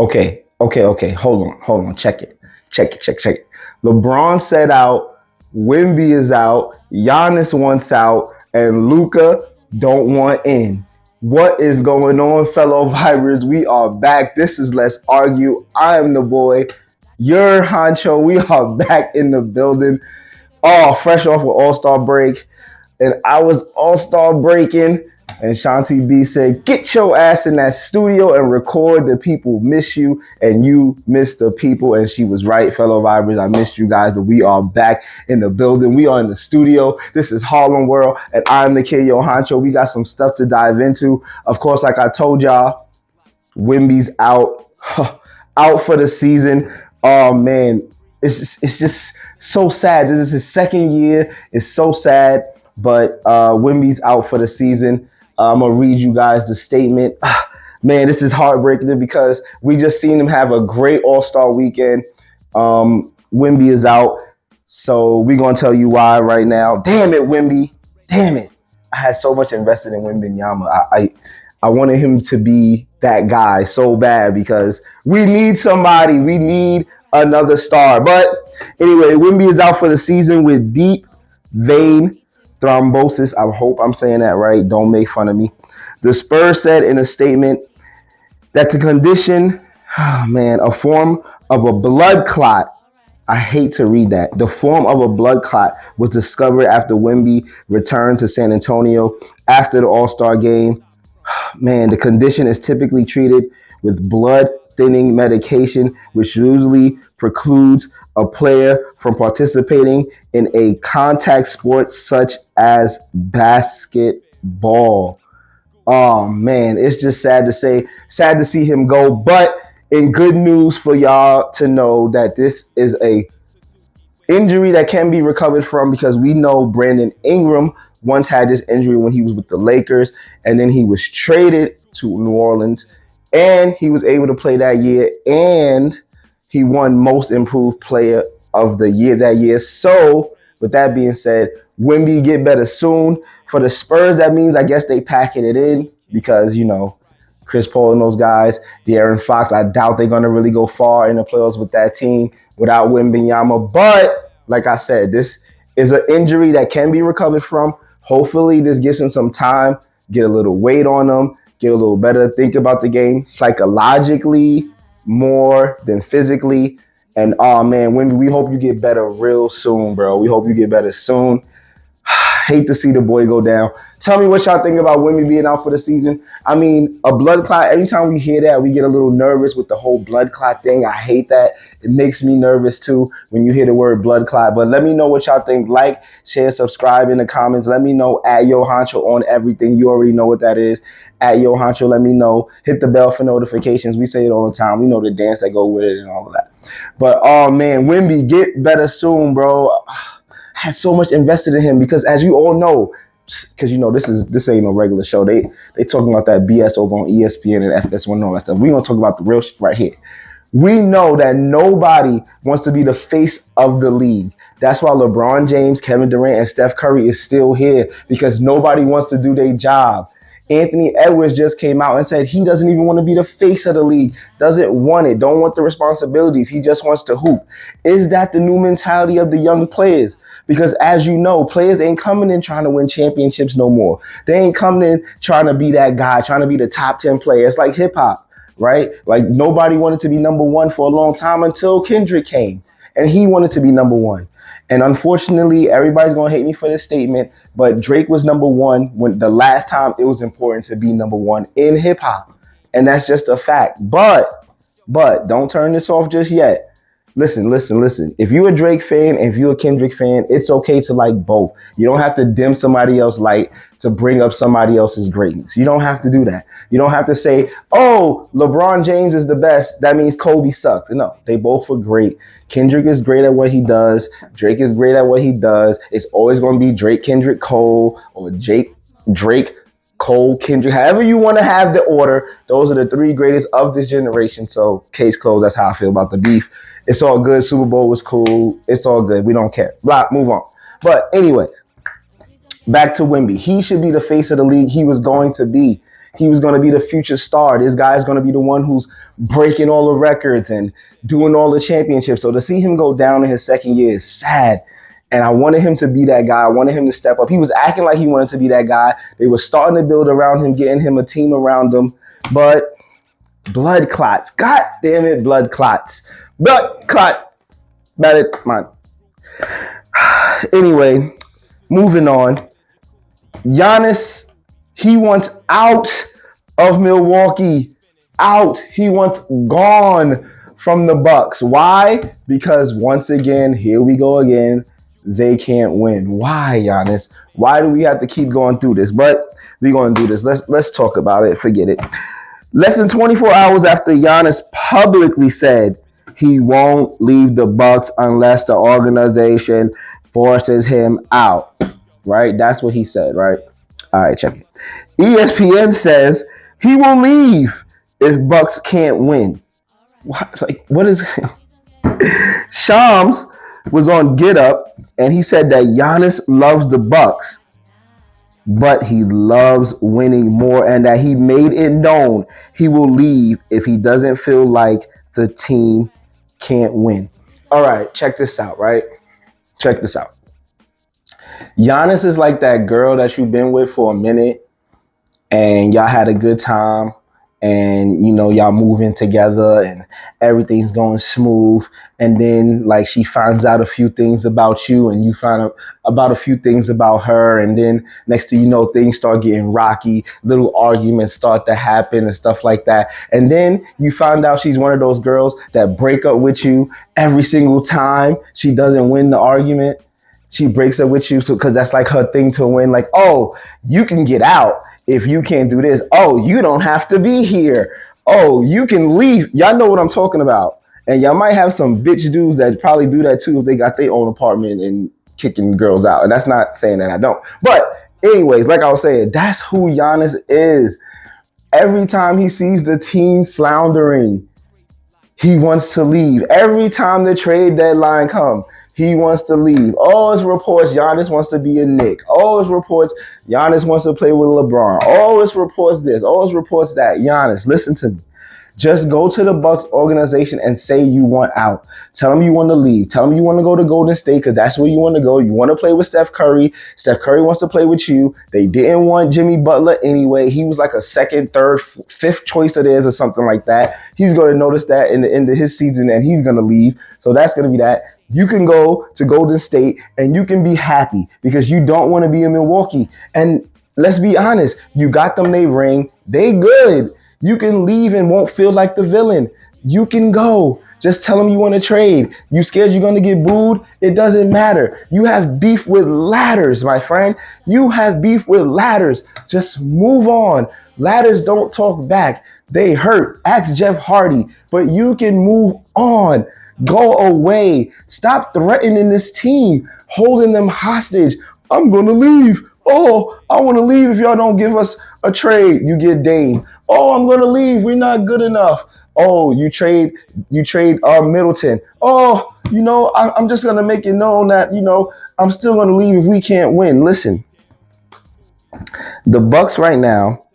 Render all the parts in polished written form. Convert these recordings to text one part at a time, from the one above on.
Okay. Hold on. Check it. LeBron said out. Wemby is out. Giannis wants out, and Luka don't want in. What is going on, fellow vibers? We are back. This is Let's Argue. I am the boy, your honcho. We are back in the building. Oh, fresh off of All-Star break. And I was All-Star breaking. And Shanti B said, get your ass in that studio and record. The people miss you and you miss the people. And she was right, fellow vibers. I missed you guys, but we are back in the building. We are in the studio. This is Harlem World, and I'm the kid, Yo Honcho. We got some stuff to dive into. Of course, like I told y'all, Wemby's out, out for the season. Oh man, it's just so sad. This is his second year. It's so sad, but Wemby's out for the season. I'm gonna read you guys the statement. Man, this is heartbreaking because we just seen him have a great All-Star weekend. Wemby is out, so we're gonna tell you why right now. Damn it, Wemby. Damn it. I had so much invested in Wembanyama. I wanted him to be that guy so bad because we need somebody. We need another star. But anyway, Wemby is out for the season with deep vein thrombosis. I hope I'm saying that right. Don't make fun of me. The Spurs said in a statement that the condition, a form of a blood clot. I hate to read that. The form of a blood clot was discovered after Wemby returned to San Antonio after the All-Star game. Man, the condition is typically treated with blood thinning medication, which usually precludes a player from participating in a contact sport such as basketball. Oh man, it's just sad to see him go. But in good news for y'all to know that this is a injury that can be recovered from, because we know Brandon Ingram once had this injury when he was with the Lakers, and then he was traded to New Orleans, and he was able to play that year, and he won Most Improved Player of the Year that year. So, with that being said, Wemby get better soon. For the Spurs, that means I guess they packing it in because, Chris Paul and those guys, De'Aaron Fox, I doubt they're going to really go far in the playoffs with that team without Wembanyama. But, like I said, this is an injury that can be recovered from. Hopefully, this gives him some time, get a little weight on him, get a little better, think about the game psychologically more than physically. And, oh, man, Wemby, we hope you get better real soon, bro. We hope you get better soon. Hate to see the boy go down. Tell me what y'all think about Wemby being out for the season. I mean, a blood clot, every time we hear that, we get a little nervous with the whole blood clot thing. I hate that. It makes me nervous too when you hear the word blood clot. But let me know what y'all think. Like, share, subscribe in the comments. Let me know at Yo Honcho on everything. You already know what that is. At Yo Honcho, let me know. Hit the bell for notifications. We say it all the time. We know the dance that go with it and all of that. But, oh man, Wemby, get better soon, bro. Had so much invested in him because, as you all know, because this ain't no regular show. They talking about that BS over on ESPN and FS1 and all that stuff. We gonna talk about the real shit right here. We know that nobody wants to be the face of the league. That's why LeBron James, Kevin Durant, and Steph Curry is still here, because nobody wants to do their job. Anthony Edwards just came out and said he doesn't even want to be the face of the league, doesn't want it, don't want the responsibilities. He just wants to hoop. Is that the new mentality of the young players? Because as you know, players ain't coming in trying to win championships no more. They ain't coming in trying to be that guy, trying to be the top 10 player. It's like hip hop, right? Like nobody wanted to be number one for a long time until Kendrick came and he wanted to be number one. And unfortunately, everybody's going to hate me for this statement, but Drake was number one when the last time it was important to be number one in hip hop. And that's just a fact. But don't turn this off just yet. Listen. If you're a Drake fan, if you're a Kendrick fan, it's okay to like both. You don't have to dim somebody else's light to bring up somebody else's greatness. You don't have to do that. You don't have to say, oh, LeBron James is the best. That means Kobe sucked. No, they both were great. Kendrick is great at what he does. Drake is great at what he does. It's always going to be Drake, Kendrick, Cole, or Drake, Cole, Kendrick. However you want to have the order, those are the three greatest of this generation. So case closed. That's how I feel about the beef. It's all good. Super Bowl was cool. It's all good. We don't care. Blah, move on. But anyways, back to Wemby. He should be the face of the league. He was going to be. he was going to be the future star. This guy is going to be the one who's breaking all the records and doing all the championships. So to see him go down in his second year is sad. And I wanted him to be that guy. I wanted him to step up. He was acting like he wanted to be that guy. They were starting to build around him, getting him a team around him. But blood clots. God damn it, blood clots. Blood clot. Come on. Anyway, moving on. Giannis, he wants out of Milwaukee. Out. He wants gone from the Bucks. Why? Because once again, here we go again. They can't win. Why, Giannis? Why do we have to keep going through this? But we're going to do this. Let's talk about it. Forget it. Less than 24 hours after Giannis publicly said he won't leave the Bucks unless the organization forces him out. Right? That's what he said, right? All right, check it. ESPN says he will leave if Bucks can't win. What is Shams was on Get Up and he said that Giannis loves the Bucks, but he loves winning more and that he made it known he will leave if he doesn't feel like the team can't win. All right, check this out, right? Check this out. Giannis is like that girl that you've been with for a minute and y'all had a good time and, you know, y'all moving together and everything's going smooth. And then, like, she finds out a few things about you and you find out about a few things about her. And then next thing you know, things start getting rocky. Little arguments start to happen and stuff like that. And then you find out she's one of those girls that break up with you every single time she doesn't win the argument. She breaks up with you because that's like her thing to win. Like, oh, you can get out if you can't do this. Oh, you don't have to be here. Oh, you can leave. Y'all know what I'm talking about. And y'all might have some bitch dudes that probably do that too if they got their own apartment and kicking girls out. And that's not saying that I don't. But anyways, like I was saying, that's who Giannis is. Every time he sees the team floundering, he wants to leave. Every time the trade deadline comes, he wants to leave. Oh, it's reports Giannis wants to be a Knick. Oh, it's reports Giannis wants to play with LeBron. Oh, it's reports this. Oh, it's reports that. Giannis, listen to me. Just go to the Bucks organization and say you want out. Tell them you want to leave. Tell them you want to go to Golden State because that's where you want to go. You want to play with Steph Curry. Steph Curry wants to play with you. They didn't want Jimmy Butler anyway. He was like a second, third, fifth choice of theirs or something like that. He's going to notice that in the end of his season and he's going to leave. So that's going to be that. You can go to Golden State and you can be happy because you don't want to be in Milwaukee. And let's be honest, you got them they ring. They good. You can leave and won't feel like the villain. You can go. Just tell them you want to trade. You scared you're going to get booed? It doesn't matter. You have beef with ladders, my friend. You have beef with ladders. Just move on. Ladders don't talk back. They hurt. Ask Jeff Hardy. But you can move on. Go away. Stop threatening this team, holding them hostage. I'm going to leave. Oh, I want to leave if y'all don't give us a trade. You get Dame. Oh, I'm going to leave. We're not good enough. Oh, you trade Middleton. Oh, you know, I'm just going to make it known that, you know, I'm still going to leave if we can't win. Listen, the Bucks right now,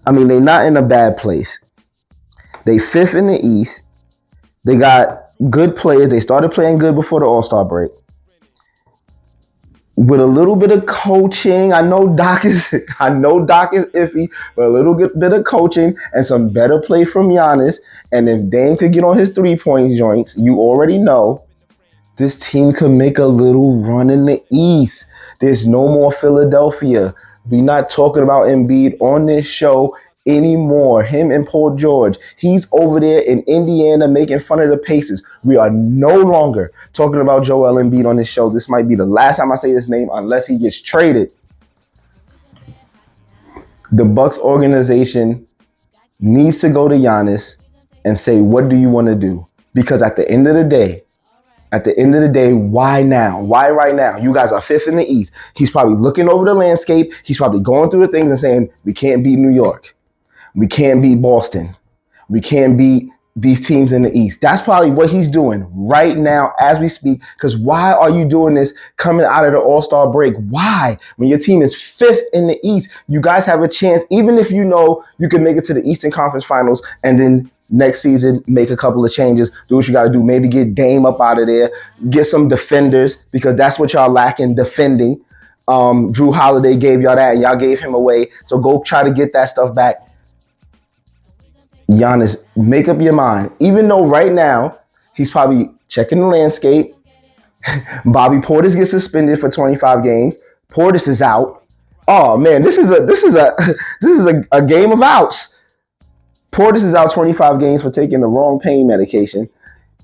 I mean, they're not in a bad place. They fifth in the East. They got good players. They started playing good before the All-Star break. With a little bit of coaching, I know Doc is iffy, but a little bit of coaching and some better play from Giannis. And if Dame could get on his 3-point joints, you already know this team could make a little run in the East. There's no more Philadelphia. We're not talking about Embiid on this show anymore. Him and Paul George. He's over there in Indiana making fun of the Pacers. We are no longer talking about Joel Embiid on this show. This might be the last time I say his name unless he gets traded. The Bucks organization needs to go to Giannis and say, what do you want to do? Because at the end of the day, why now? Why right now? You guys are fifth in the East. He's probably looking over the landscape. He's probably going through the things and saying, we can't beat New York. We can't beat Boston. We can't beat these teams in the East. That's probably what he's doing right now as we speak. Because why are you doing this coming out of the All-Star break? Why? When your team is 5th in the East, you guys have a chance, even if you know you can make it to the Eastern Conference Finals and then next season make a couple of changes, do what you got to do. Maybe get Dame up out of there, get some defenders, because that's what y'all lacking, defending. Drew Holiday gave y'all that and y'all gave him away. So go try to get that stuff back. Giannis, make up your mind. Even though right now he's probably checking the landscape. Bobby Portis gets suspended for 25 games. Portis is out. Oh man, this is a game of outs. Portis is out 25 games for taking the wrong pain medication.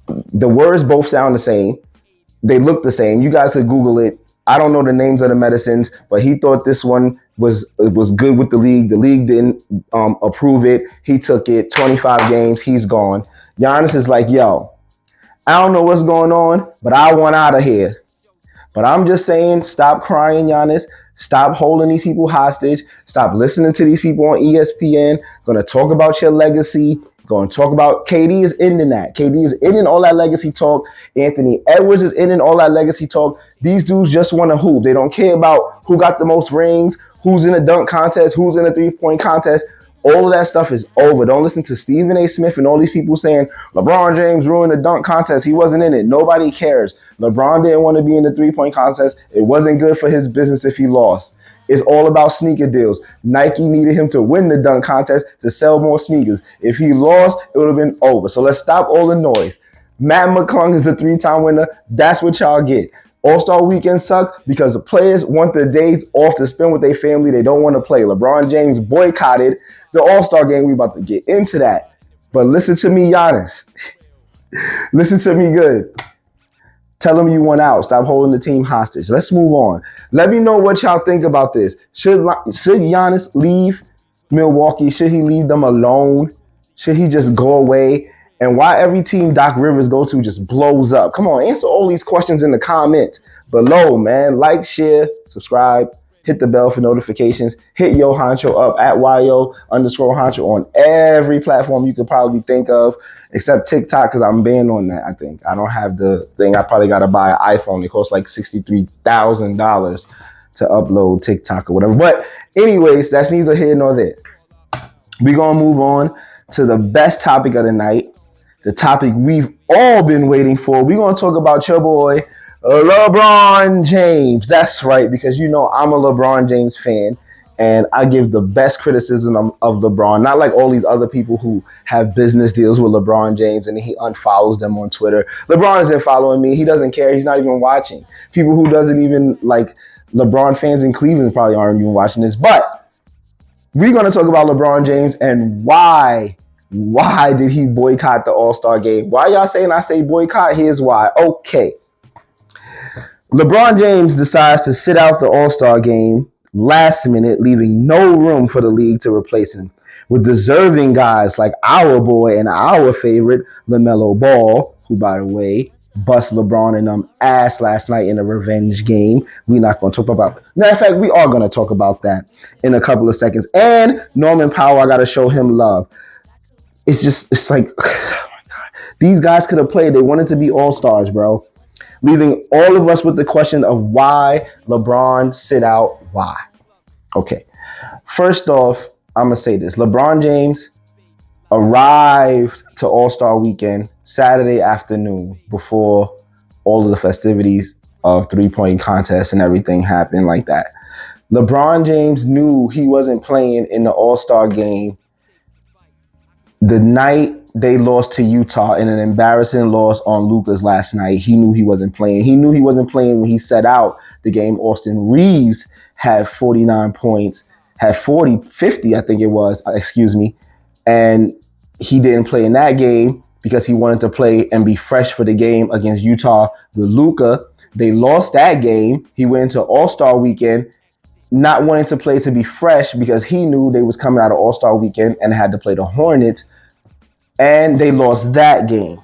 The words both sound the same. They look the same. You guys could Google it. I don't know the names of the medicines, but he thought this one was good with the league. The league didn't approve it. He took it. 25 games. He's gone. Giannis is like, yo, I don't know what's going on, but I want out of here. But I'm just saying, stop crying, Giannis. Stop holding these people hostage. Stop listening to these people on ESPN. Going to talk about your legacy. Going to talk about KD is ending that. KD is ending all that legacy talk. Anthony Edwards is ending all that legacy talk. These dudes just want to hoop. They don't care about who got the most rings, who's in a dunk contest, who's in a three-point contest. All of that stuff is over. Don't listen to Stephen A. Smith and all these people saying LeBron James ruined the dunk contest. He wasn't in it. Nobody cares. LeBron didn't want to be in the three-point contest. It wasn't good for his business if he lost. It's all about sneaker deals. Nike needed him to win the dunk contest to sell more sneakers. If he lost, it would have been over. So let's stop all the noise. Matt McClung is a 3-time winner. That's what y'all get. All-Star weekend sucks because the players want the days off to spend with their family. They don't want to play. LeBron James boycotted the All-Star game. We're about to get into that. But listen to me, Giannis. Listen to me good. Tell them you want out. Stop holding the team hostage. Let's move on. Let me know what y'all think about this. Should Giannis leave Milwaukee? Should he leave them alone? Should he just go away? And why every team Doc Rivers go to just blows up? Come on, answer all these questions in the comments below, man. Like, share, subscribe, hit the bell for notifications. Hit Yo Honcho up at YO_Honcho on every platform you could probably think of, except TikTok, because I'm banned on that, I think. I don't have the thing. I probably got to buy an iPhone. It costs like $63,000 to upload TikTok or whatever. But anyways, that's neither here nor there. We're going to move on to the best topic of the night, the topic we've all been waiting for. We're going to talk about your boy, LeBron James. That's right, because you know I'm a LeBron James fan, and I give the best criticism of LeBron, not like all these other people who have business deals with LeBron James and he unfollows them on Twitter. LeBron isn't following me. He doesn't care. He's not even watching. People who doesn't even like LeBron fans in Cleveland probably aren't even watching this. But we're going to talk about LeBron James and why did he boycott the All-Star game? Why y'all saying I say boycott? Here's why. Okay. LeBron James decides to sit out the All-Star game last minute, leaving no room for the league to replace him with deserving guys like our boy and our favorite LaMelo Ball, who, by the way, bust LeBron and them ass last night in a revenge game. We're not going to talk about that. Matter of fact, we are going to talk about that in a couple of seconds. And Norman Powell, I got to show him love. It's like, oh my God. These guys could have played. They wanted to be all-stars, bro. Leaving all of us with the question of why LeBron sit out. Why? Okay. First off, I'm going to say this. LeBron James arrived to All-Star Weekend Saturday afternoon before all of the festivities of three-point contests and everything happened like that. LeBron James knew he wasn't playing in the All-Star game the night they lost to Utah in an embarrassing loss on Luka's last night. He knew he wasn't playing. He knew he wasn't playing when he set out the game. Austin Reeves had 49 points, had 50, I think it was, and he didn't play in that game because he wanted to play and be fresh for the game against Utah with Luka. They lost that game. He went into All-Star Weekend not wanting to play to be fresh because he knew they was coming out of All-Star Weekend and had to play the Hornets, and they lost that game.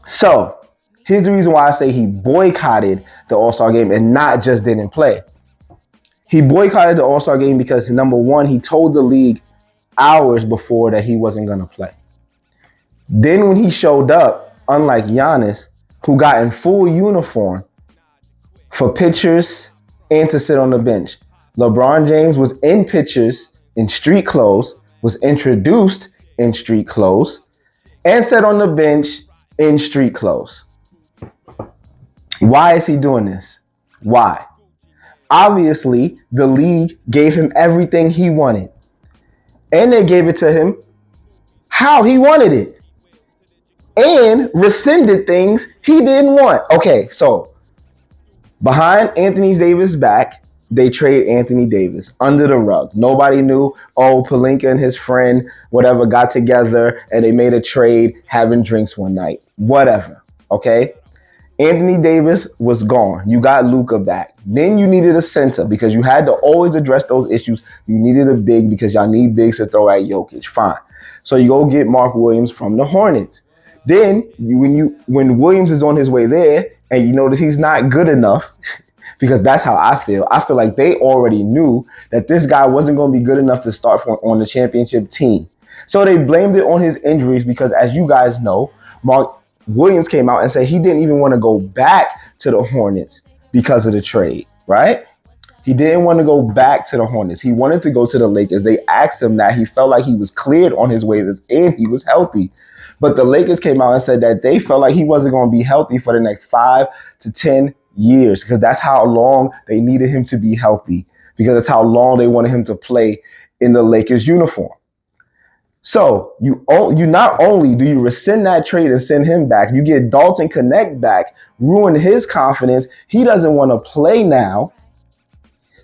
So here's the reason why I say he boycotted the All-Star game and not just didn't play. He boycotted the All-Star game because, number one, he told the league hours before that he wasn't going to play. Then when he showed up, unlike Giannis, who got in full uniform for pictures and to sit on the bench, LeBron James was in pictures in street clothes, was introduced in street clothes, and sat on the bench in street clothes. Why is he doing this? Why? Obviously, the league gave him everything he wanted. And they gave it to him how he wanted it. And rescinded things he didn't want. Okay, so behind Anthony Davis' back, they trade Anthony Davis under the rug. Nobody knew. Oh, Pelinka and his friend, whatever, got together and they made a trade having drinks one night. Whatever, okay? Anthony Davis was gone. You got Luka back. Then you needed a center because you had to always address those issues. You needed a big because y'all need bigs to throw at Jokic. Fine. So you go get Mark Williams from the Hornets. Then when Williams is on his way there and you notice he's not good enough, because that's how I feel. I feel like they already knew that this guy wasn't going to be good enough to start on the championship team. So they blamed it on his injuries because, as you guys know, Mark Williams came out and said he didn't even want to go back to the Hornets because of the trade, right? He didn't want to go back to the Hornets. He wanted to go to the Lakers. They asked him that. He felt like he was cleared on his waivers and he was healthy. But the Lakers came out and said that they felt like he wasn't going to be healthy for the next 5 to 10 years because that's how long they needed him to be healthy, because that's how long they wanted him to play in the Lakers uniform. So you not only do you rescind that trade and send him back, you get Dalton Connect back, ruin his confidence. He doesn't want to play now.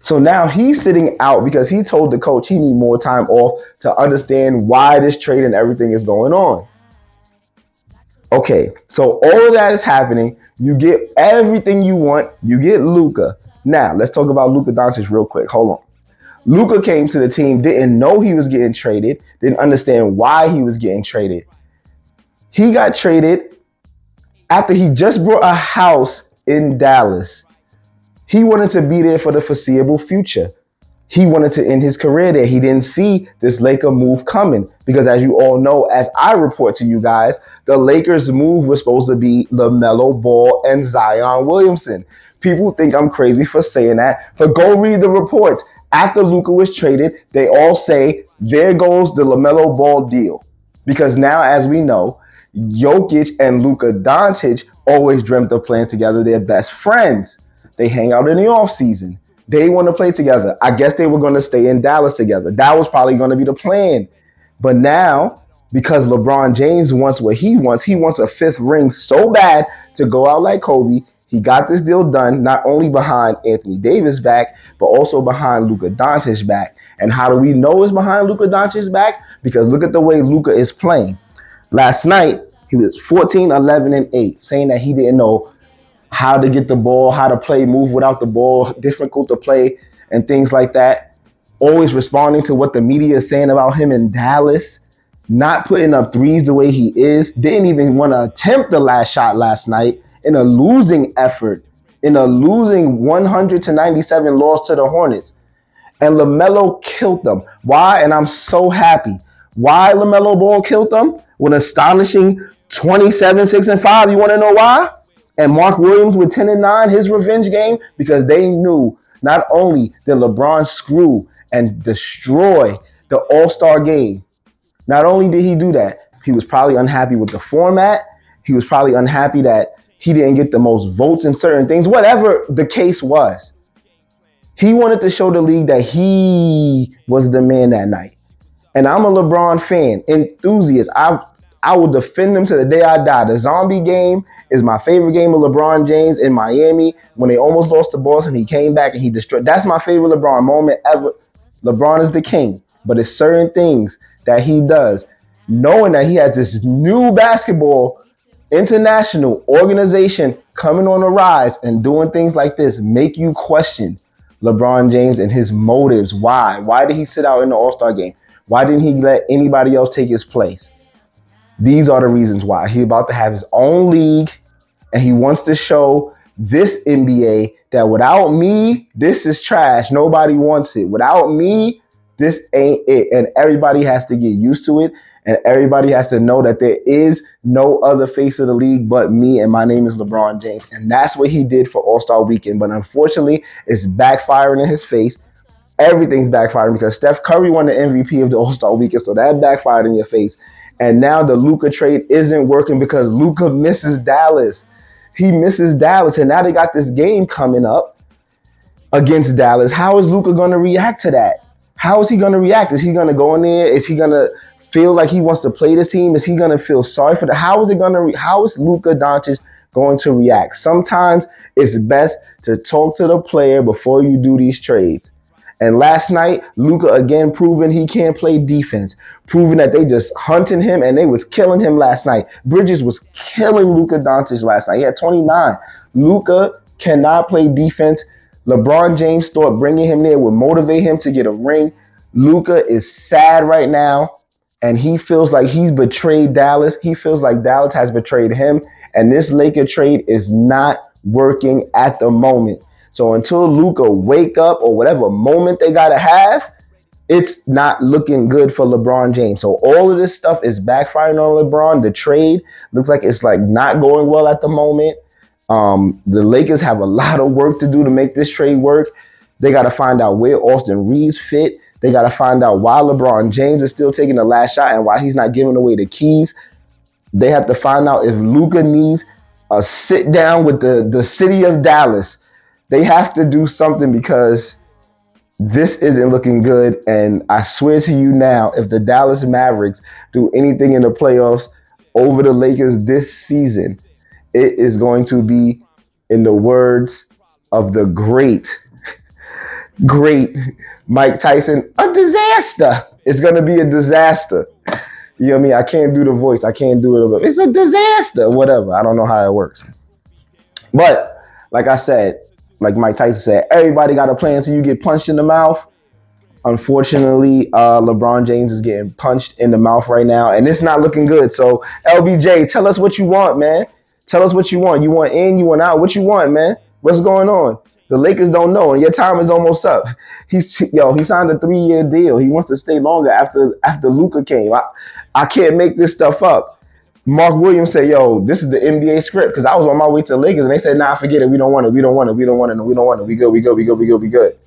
So now he's sitting out because he told the coach he need more time off to understand why this trade and everything is going on. Okay, so all of that is happening. You get everything you want. You get Luka. Now, let's talk about Luka Doncic real quick. Hold on. Luka came to the team, didn't know he was getting traded, didn't understand why he was getting traded. He got traded after he just bought a house in Dallas. He wanted to be there for the foreseeable future. He wanted to end his career there. He didn't see this Laker move coming because, as you all know, as I report to you guys, the Lakers move was supposed to be LaMelo Ball and Zion Williamson. People think I'm crazy for saying that, but go read the reports. After Luka was traded, they all say, there goes the LaMelo Ball deal. Because now, as we know, Jokic and Luka Doncic always dreamt of playing together. They're best friends. They hang out in the offseason. They want to play together. I guess they were going to stay in Dallas together. That was probably going to be the plan. But now, because LeBron James wants what he wants a fifth ring so bad to go out like Kobe. He got this deal done, not only behind Anthony Davis' back, but also behind Luka Doncic's back. And how do we know it's behind Luka Doncic's back? Because look at the way Luka is playing. Last night, he was 14, 11, and 8, saying that he didn't know how to get the ball, how to play, move without the ball, difficult to play, and things like that. Always responding to what the media is saying about him in Dallas. Not putting up threes the way he is. Didn't even want to attempt the last shot last night in a losing effort, in a losing 100-97 loss to the Hornets. And LaMelo killed them. Why? And I'm so happy. Why LaMelo Ball killed them? With an astonishing 27, 6, and 5. You want to know why? And Mark Williams with 10 and 9, his revenge game, because they knew not only did LeBron screw and destroy the All-Star game, not only did he do that, he was probably unhappy with the format. He was probably unhappy that he didn't get the most votes in certain things, whatever the case was. He wanted to show the league that he was the man that night. And I'm a LeBron fan, enthusiast. I will defend him to the day I die. The zombie game is my favorite game of LeBron James in Miami when they almost lost to Boston. He came back and he destroyed. That's my favorite LeBron moment ever. LeBron is the king, but it's certain things that he does, knowing that he has this new basketball international organization coming on the rise and doing things like this make you question LeBron James and his motives. Why? Why did he sit out in the All-Star game? Why didn't he let anybody else take his place? These are the reasons why. He's about to have his own league, and he wants to show this NBA that without me, this is trash. Nobody wants it. Without me, this ain't it. And everybody has to get used to it. And everybody has to know that there is no other face of the league but me, and my name is LeBron James. And that's what he did for All-Star Weekend. But unfortunately, it's backfiring in his face. Everything's backfiring because Steph Curry won the MVP of the All-Star Weekend, so that backfired in your face. And now the Luka trade isn't working because Luka misses Dallas. He misses Dallas, and now they got this game coming up against Dallas. How is Luka going to react to that? How is he going to react? Is he going to go in there? Is he going to feel like he wants to play this team? Is he going to feel sorry for that? How is Luka Doncic going to react? Sometimes it's best to talk to the player before you do these trades. And last night, Luka again proving he can't play defense, proving that they just hunting him and they was killing him last night. Bridges was killing Luka Doncic last night. He had 29. Luka cannot play defense. LeBron James thought bringing him there would motivate him to get a ring. Luka is sad right now, and he feels like he's betrayed Dallas. He feels like Dallas has betrayed him, and this Laker trade is not working at the moment. So until Luka wake up or whatever moment they got to have, it's not looking good for LeBron James. So all of this stuff is backfiring on LeBron. The trade looks like it's like not going well at the moment. The Lakers have a lot of work to do to make this trade work. They got to find out where Austin Reeves fit. They got to find out why LeBron James is still taking the last shot and why he's not giving away the keys. They have to find out if Luka needs a sit down with the city of Dallas. They have to do something because this isn't looking good. And I swear to you now, if the Dallas Mavericks do anything in the playoffs over the Lakers this season, it is going to be, in the words of the great Mike Tyson, a disaster. It's going to be a disaster. You know what I mean? I can't do the voice. I can't do it. It's a disaster. Whatever. I don't know how it works. But like I said, like Mike Tyson said, everybody got a plan until you get punched in the mouth. Unfortunately, LeBron James is getting punched in the mouth right now, and it's not looking good. So, LBJ, tell us what you want, man. Tell us what you want. You want in, you want out. What you want, man? What's going on? The Lakers don't know, and your time is almost up. He signed a 3-year deal. He wants to stay longer after Luka came. I can't make this stuff up. Mark Williams said, this is the NBA script, because I was on my way to the Lakers, and they said, nah, forget it. We don't want it. We don't want it. We don't want it. We don't want it. We good.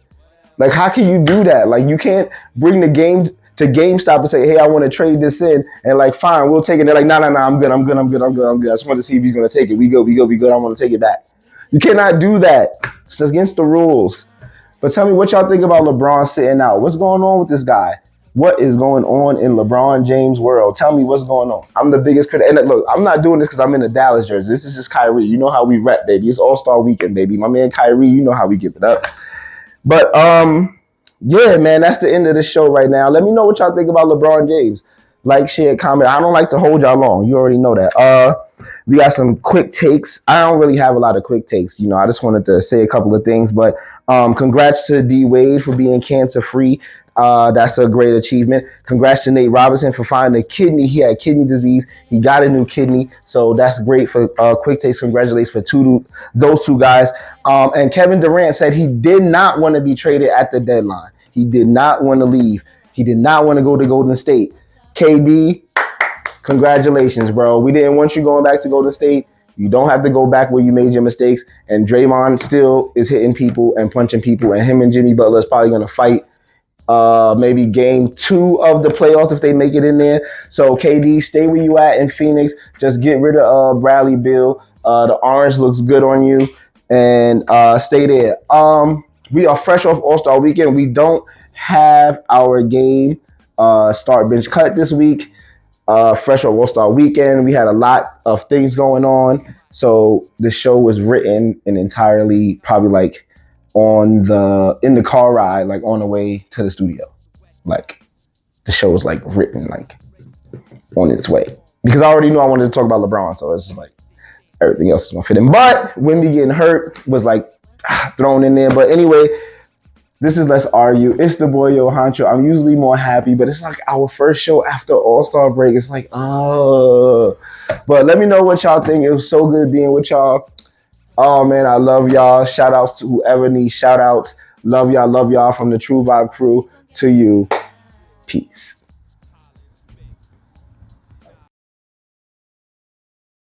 Like, how can you do that? Like, you can't bring the game to GameStop and say, hey, I want to trade this in, and like, fine, we'll take it. They're like, no, I'm good. I just want to see if you're going to take it. We good. I want to take it back. You cannot do that. It's against the rules. But tell me what y'all think about LeBron sitting out. What's going on with this guy? What is going on in LeBron James' world? Tell me what's going on. I'm the biggest critic. And look, I'm not doing this because I'm in the Dallas jersey. This is just Kyrie. You know how we rep, baby. It's All-Star Weekend, baby. My man Kyrie, you know how we give it up. But, yeah, man, that's the end of the show right now. Let me know what y'all think about LeBron James. Like, share, comment. I don't like to hold y'all long. You already know that. We got some quick takes. I don't really have a lot of quick takes. I just wanted to say a couple of things. But congrats to D Wade for being cancer-free. That's a great achievement. Congrats to Nate Robinson for finding a kidney. He had kidney disease. He got a new kidney. So that's great for quick takes. Congratulations for those two guys. And Kevin Durant said he did not want to be traded at the deadline. He did not want to leave. He did not want to go to Golden State. KD, congratulations, bro. We didn't want you going back to Golden State. You don't have to go back where you made your mistakes. And Draymond still is hitting people and punching people. And him and Jimmy Butler is probably going to fight maybe game 2 of the playoffs if they make it in there. So, KD, stay where you at in Phoenix. Just get rid of Bradley Beal. The orange looks good on you. And stay there. We are fresh off All-Star Weekend. We don't have our game start bench cut this week. Fresh off All-Star Weekend. We had a lot of things going on. So the show was written and entirely probably like in the car ride, like on the way to the studio. Like the show was like written like on its way. Because I already knew I wanted to talk about LeBron. So it's like everything else is gonna fit in. But Wemby getting hurt was like thrown in there. But anyway, this is Let's Argue. It's the boy Yo Honcho. I'm usually more happy, but it's like our first show after All-Star break. It's like, oh. But let me know what y'all think. It was so good being with y'all. Oh, man, I love y'all. Shout outs to whoever needs shout outs. Love y'all from the True Vibe crew to you. Peace.